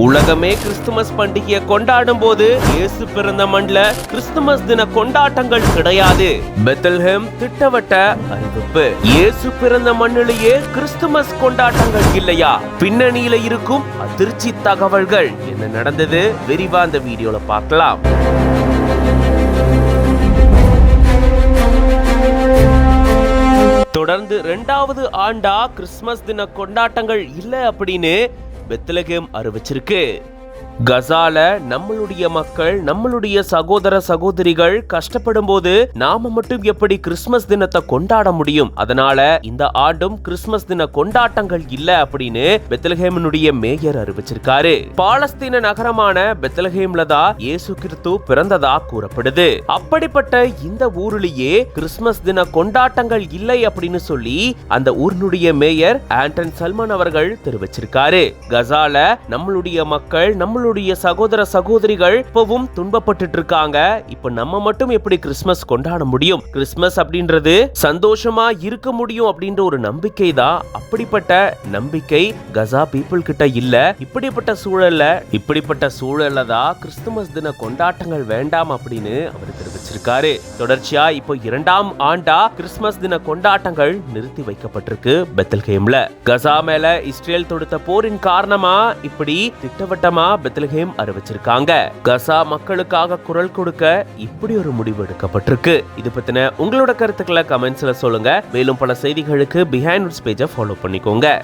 உலகமே கிறிஸ்துமஸ் பண்டிகையை கொண்டாடும் போது இயேசு பிறந்த மண்ல கிறிஸ்துமஸ் தின கொண்டாட்டங்கள் கிடையாது. பெத்லஹேம் திட்டவட்ட அறிவிப்பு. இயேசு பிறந்த மண்ணிலேயே கிறிஸ்துமஸ் கொண்டாட்டங்கள் இல்லையா? பின்னணியில இருக்கும் அதிர்ச்சி தகவல்கள் என்ன நடந்தது விரிவா அந்த வீடியோல பார்க்கலாம். தொடர்ந்து 2வது ஆண்டா கிறிஸ்துமஸ் தின கொண்டாட்டங்கள் இல்ல அப்படின்னு பெத்லகேம் அறிவிச்சிருக்கு. கசால நம்மளுடைய மக்கள், நம்மளுடைய சகோதர சகோதரிகள் கஷ்டப்படும் போது நாம மட்டும் எப்படி கிறிஸ்துமஸ் தினத்தை கொண்டாட முடியும்? அதனால இந்த ஆண்டும் கிறிஸ்துமஸ் தின கொண்டாட்டங்கள் இல்ல அப்படின்னு பெத்லகேமினுடைய மேயர் அறிவிச்சிருக்காரு. பாலஸ்தீன நகரமான பெத்லகேம்ல தான் இயேசு கிறிஸ்து பிறந்ததா கூறப்படுது. அப்படிப்பட்ட இந்த ஊரிலேயே கிறிஸ்துமஸ் தின கொண்டாட்டங்கள் இல்லை அப்படின்னு சொல்லி அந்த ஊரினுடைய மேயர் ஆண்டன் சல்மான் அவர்கள் தெரிவிச்சிருக்காரு. கசால நம்மளுடைய மக்கள், நம்மளுடைய சகோதர சகோதரிகள் இப்பவும் துன்பப்பட்டு இருக்காங்க. இப்ப நம்ம மட்டும் எப்படி கிறிஸ்துமஸ் கொண்டாட முடியும்? கிறிஸ்துமஸ் அப்படின்றது சந்தோஷமா இருக்க முடியும் அப்படின்ற ஒரு நம்பிக்கை தான். அப்படிப்பட்ட நம்பிக்கை கசா பீப்புள் கிட்ட இல்ல. இப்படிப்பட்ட சூழல்ல தான் கிறிஸ்துமஸ் தின கொண்டாட்டங்கள் வேண்டாம் அப்படின்னு அவர் தெரிவிச்சிருக்காரு. தொடர்ச்சியா இப்போ 2ஆம் ஆண்டா கிறிஸ்துமஸ் தின கொண்டாட்டங்கள் நிறுத்தி வைக்கப்பட்டிருக்கு பெத்லகேம்ல. கசா மேல இஸ்ரேல் தொடுத்த போரின் காரணமா இப்படி திட்டவட்டமா பெத்லகேம் அறிவிச்சிருக்காங்க. கசா மக்களுக்காக குரல் கொடுக்க இப்படி ஒரு முடிவு எடுக்கப்பட்டிருக்கு. இது பத்தின உங்களோட கருத்துக்களை கமெண்ட்ஸ்ல சொல்லுங்க. மேலும் பல செய்திகளுக்கு பிஹைண்ட் நியூஸ் பேஜை ஃபாலோ பண்ணிக்கோங்க.